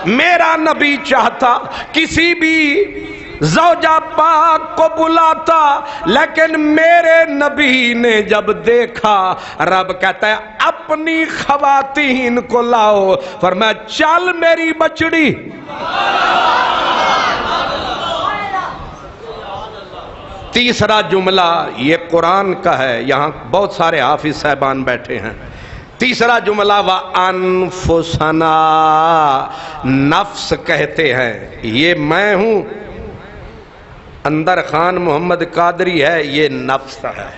میرا نبی چاہتا کسی بھی زوجہ پاک کو بلاتا، لیکن میرے نبی نے جب دیکھا، رب کہتا ہے اپنی خواتین کو لاؤ، فرمایا چل میری بچڑی۔ تیسرا جملہ یہ قرآن کا ہے، یہاں بہت سارے حافظ صاحبان بیٹھے ہیں۔ تیسرا جملہ وَأَنفُسَنَا، نفس کہتے ہیں، یہ میں ہوں، اندر خان محمد قادری ہے، یہ نفس ہے،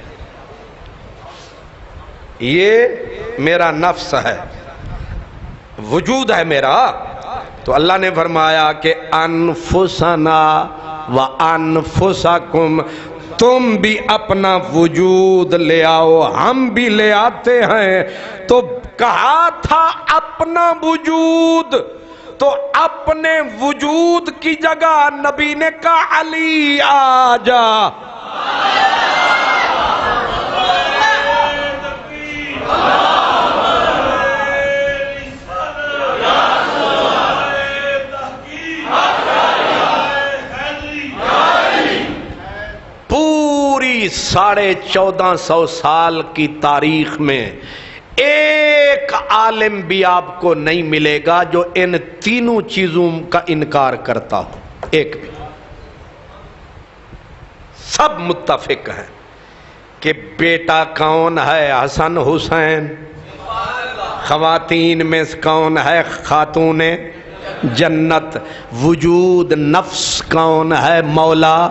یہ میرا نفس ہے، وجود ہے میرا۔ تو اللہ نے فرمایا کہ انفسنا وانفسکم، تم بھی اپنا وجود لے آؤ، ہم بھی لے آتے ہیں۔ تو کہا تھا اپنا وجود، تو اپنے وجود کی جگہ نبی نے کہا علی آ جا۔ پوری 1450 سال کی تاریخ میں ایک عالم بھی آپ کو نہیں ملے گا جو ان تینوں چیزوں کا انکار کرتا ہو، ایک بھی۔ سب متفق ہیں کہ بیٹا کون ہے؟ حسن حسین۔ خواتین میں کون ہے؟ خاتون جنت۔ وجود نفس کون ہے؟ مولا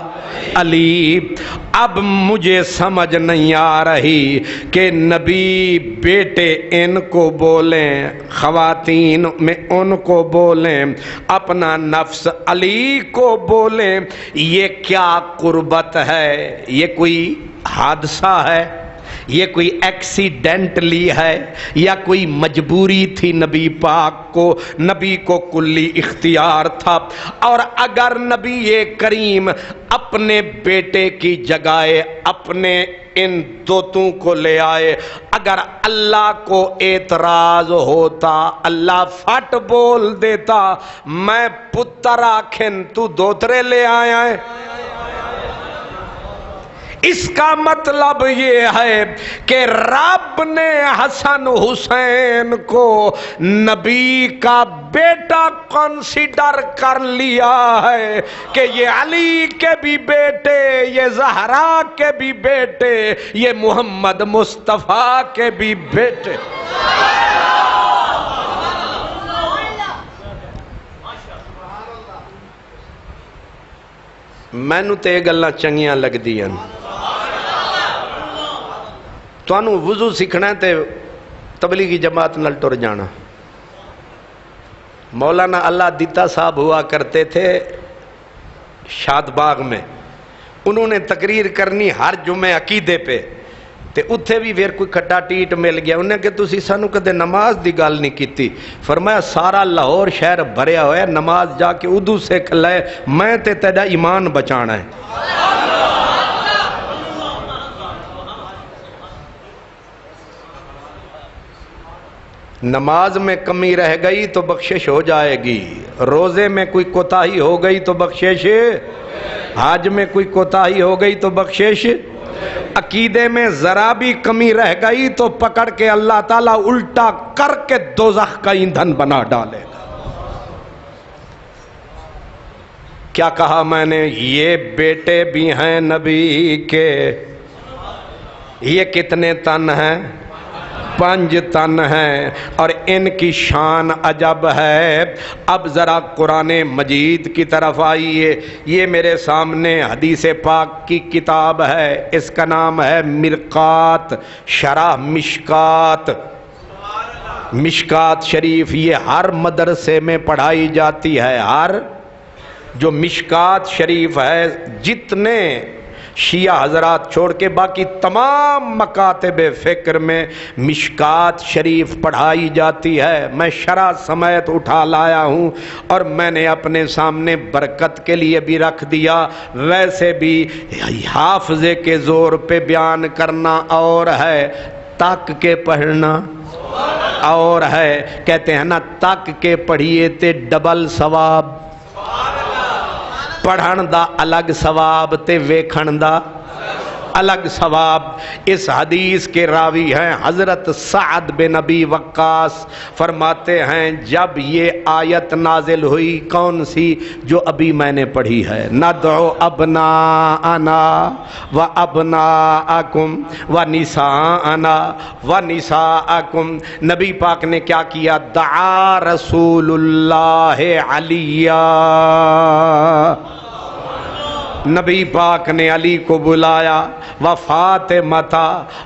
علی۔ اب مجھے سمجھ نہیں آ رہی کہ نبی بیٹے ان کو بولیں، خواتین میں ان کو بولیں، اپنا نفس علی کو بولیں، یہ کیا قربت ہے؟ یہ کوئی حادثہ ہے؟ یہ کوئی ایکسیڈنٹلی ہے یا کوئی مجبوری تھی نبی پاک کو؟ نبی کو کلی اختیار تھا، اور اگر نبی کریم اپنے بیٹے کی جگہ اپنے ان دوتوں کو لے آئے، اگر اللہ کو اعتراض ہوتا، اللہ فٹ بول دیتا میں پتر آکھن تو دوترے لے آیا ہے۔ اس کا مطلب یہ ہے کہ رب نے حسن حسین کو نبی کا بیٹا کنسیڈر کر لیا ہے کہ یہ علی کے بھی بیٹے، یہ زہرا کے بھی بیٹے، یہ محمد مصطفیٰ کے بھی بیٹے۔ مینوں تے گلاں چنگیاں لگ دیاں۔ تانوں وضو سیکھنا ہے تے تبلیغی جماعت نال ٹر جانا۔ مولانا اللہ دیتا صاحب ہوا کرتے تھے شاد باغ میں، انہوں نے تقریر کرنی ہر جمعے عقیدے پہ، تے اتھے بھی پھر کوئی کھٹا ٹیٹ مل گیا، انہیں کہ تسی سانوں کدے نماز دی گل نہیں کیتی۔ فرمایا سارا لاہور شہر بھریا ہوا ہے، نماز جا کے اردو سیکھ لے، میں تے تیرا ایمان بچانا ہے۔ نماز میں کمی رہ گئی تو بخشش ہو جائے گی، روزے میں کوئی کوتاہی ہو گئی تو بخشش، حج میں کوئی کوتاہی ہو گئی تو بخشش، عقیدے میں ذرا بھی کمی رہ گئی تو پکڑ کے اللہ تعالیٰ الٹا کر کے دوزخ کا ایندھن بنا ڈالے گا۔ کیا کہا میں نے؟ یہ بیٹے بھی ہیں نبی کے، یہ کتنے تن ہیں؟ 5 تن ہیں، اور ان کی شان عجب ہے۔ اب ذرا قرآن مجید کی طرف آئیے، یہ میرے سامنے حدیث پاک کی کتاب ہے، اس کا نام ہے مرقات شرح مشکات۔ مشکات شریف یہ ہر مدرسے میں پڑھائی جاتی ہے، ہر جو مشکات شریف ہے جتنے شیعہ حضرات چھوڑ کے باقی تمام مکاتب فکر میں مشکات شریف پڑھائی جاتی ہے۔ میں شرح سمیت اٹھا لایا ہوں اور میں نے اپنے سامنے برکت کے لیے بھی رکھ دیا، ویسے بھی حافظے کے زور پہ بیان کرنا اور ہے، تاک کے پڑھنا اور ہے کہتے ہیں نا تک کے پڑھیے تے ڈبل ثواب، پڑھن دا الگ ثواب تے ویکھن دا الگ ثواب۔ اس حدیث کے راوی ہیں حضرت سعد بن ابی وقاص، فرماتے ہیں جب یہ آیت نازل ہوئی، کون سی؟ جو ابھی میں نے پڑھی ہے، ندعو ابناءنا و ابناءکم و نساءنا و نساءکم، نبی پاک نے کیا کیا؟ دعا رسول اللہ علیہ، نبی پاک نے علی کو بلایا، و فاطمہ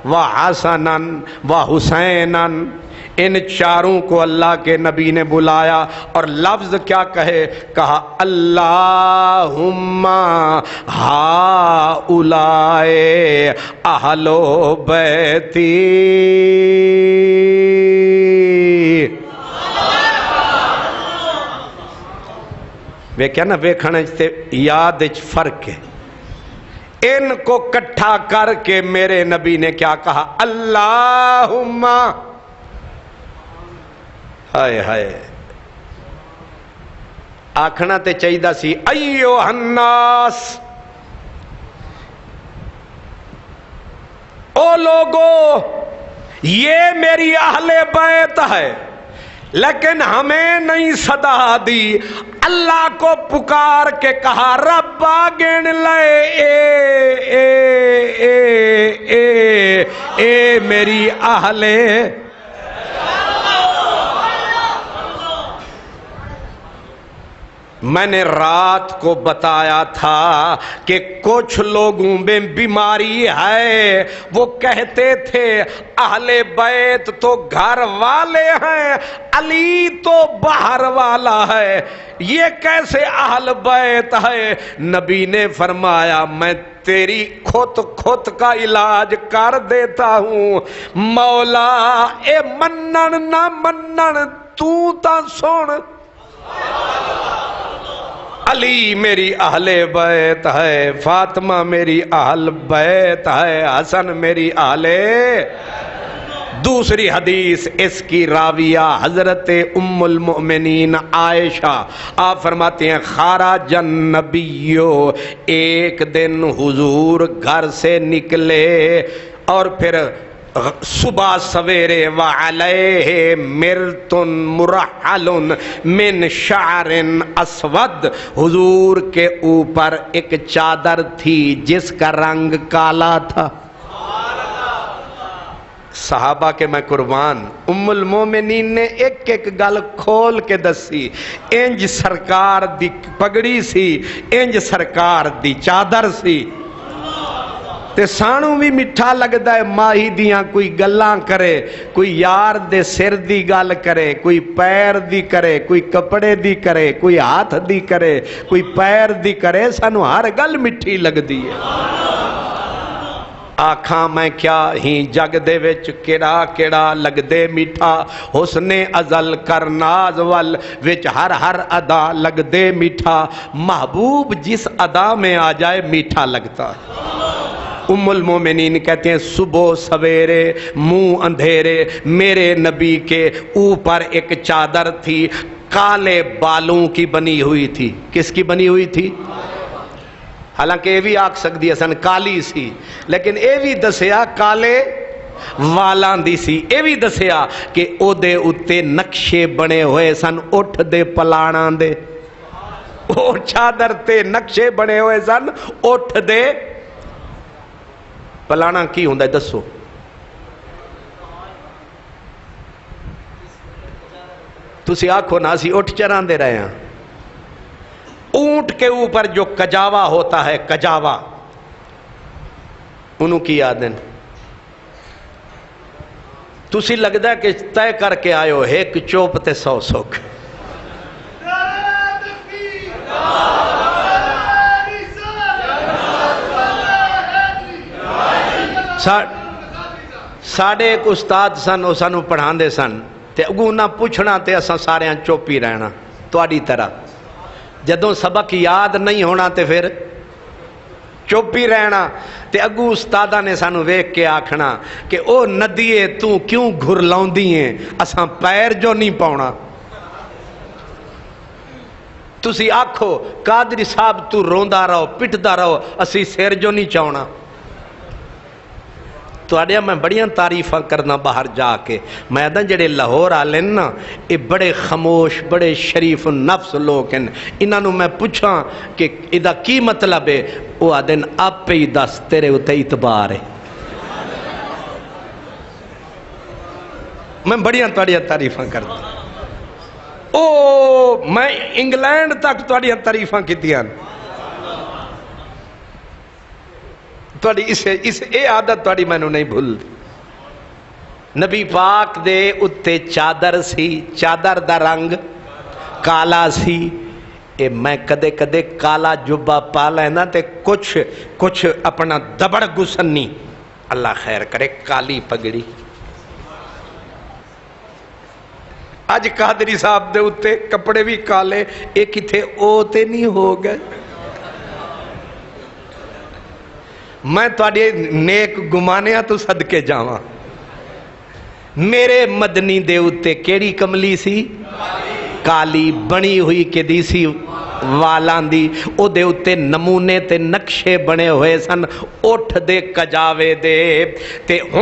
و حسنن و حسینن، ان چاروں کو اللہ کے نبی نے بلایا، اور لفظ کیا کہے؟ کہا اللہم ہؤلاء اہل بیتی، ویکھیا نا ویکھنے تے یاد وچ فرق ہے۔ ان کو کٹھا کر کے میرے نبی نے کیا کہا؟ اللہم، ہائے ہائے، آکھنا تے چاہیدہ سی ایوہ الناس، او لوگو یہ میری اہل بیت ہے، لیکن ہمیں نہیں صدا دی، اللہ کو پکار کے کہا ربا گن لے اے اے اے اے اے میری اہل۔ میں نے رات کو بتایا تھا کہ کچھ لوگوں میں بیماری ہے، وہ کہتے تھے اہل بیت تو گھر والے ہیں، علی تو باہر والا ہے، یہ کیسے اہل بیت ہے؟ نبی نے فرمایا میں تیری خود کا علاج کر دیتا ہوں، مولا اے منن نہ منن تو تا سن، علی میری اہل بیت ہے، فاطمہ میری اہل بیت ہے، حسن میری اہل۔ دوسری حدیث اس کی راویہ حضرت ام المؤمنین عائشہ، آپ فرماتے ہیں خارج النبی، ایک دن حضور گھر سے نکلے اور پھر صبح سویرے وعلیہ مرتن مرحل من شعر اسود، حضور کے اوپر ایک چادر تھی جس کا رنگ کالا تھا۔ صحابہ کے میں قربان، ام المومنین نے ایک ایک گل کھول کے دسی، انج سرکار دی پگڑی سی، انج سرکار دی چادر سی، تے سانو بھی میٹھا لگدا ہے ماہی دیاں کوئی گلاں کرے، کوئی یار دے سر دی گل کرے، کوئی پیر دی کرے، کوئی کپڑے دی کرے، کوئی ہاتھ دی کرے، کوئی پیر دی کرے، سانو ہر گل میٹھی لگدی ہے۔ آکھاں میں کیا ہی جگ دے وچ کیڑا کیڑا لگ دے میٹھا، حسن ازل کر ناز ول وچ ہر ہر ادا لگ دے میٹھا، محبوب جس ادا میں آ جائے میٹھا لگتا ہے۔ ام المومنین کہتے ہیں صبح سویرے منہ اندھیرے میرے نبی کے اوپر ایک چادر تھی، کالے بالوں کی بنی ہوئی تھی۔ کس کی بنی ہوئی تھی؟ حالانکہ یہ بھی آکھ سکتی ہے سن کالی سی، لیکن یہ بھی دسیا کالے والاں دی سی، یہ بھی دسیا کہ او دے اتے نقشے بنے ہوئے سن، اٹھ دے پلاڑاں دے، او چادر تے نقشے بنے ہوئے سن اٹھ دے پلانا۔ کی ہوندا ہے دسو؟ تسی آکھو نا اسی اٹھ چران دے رہے ہیں۔ اونٹ کے اوپر جو کجاوا ہوتا ہے، کجاوا، انہوں کی یادیں تسی لگدا ہے کہ طے کر کے آئے ہو ایک چوپ تے 100 سکھ۔ ساڑھے ایک استاد سن، وہ سانو پڑھا دے سن، تے اگوں نہ پوچھنا تے اساں سارے چپ ہی رہنا تواڈی طرح، جدوں سبق یاد نہیں ہونا تے پھر چپ ہی رہنا تے اگو استادہ نے سانو ویکھ کے آکھنا کہ او ندیے تو کیوں گھر لاؤندی ہیں اساں پیر جو نہیں پاؤنا تسی آکھو قادری صاحب تو روندا رہو پٹدا رہو اسی سیر جو نہیں چاہنا تو آڈیا میں بڑیاں تعریفاں کرنا باہر جا کے میں دن جڑے لاہور آلے نا یہ بڑے خاموش بڑے شریف نفس لوگ ہیں انہاں نو میں پوچھاں کہ ادا کی مطلب ہے وہ آدن آپ پہ ہی دس تیرے اتے اعتبار ہے میں بڑیاں تعریفاں کرتا او میں انگلینڈ تک تعریفاں کیتیاں اے عادت تھوڑی میں نے نہیں بھول نبی پاک دے اتے چادر سی چادر دا رنگ کالا سی اے میں کدے کدے کالا جبہ پا لینا تے کچھ اپنا دبڑ گسنی اللہ خیر کرے کالی پگڑی آج قادری صاحب دے اتے کپڑے بھی کالے ایک تھے اوتے نہیں ہو گئے میں تواڈے نیک گمانیاں تو صدقے جاواں میرے مدنی دے اتے کیڑی کملی سی کالی بنی ہوئی کہ دی سی والان دی او دے اتے نمونے تے نقشے بنے ہوئے سن اٹھ دے کجاوے دے تے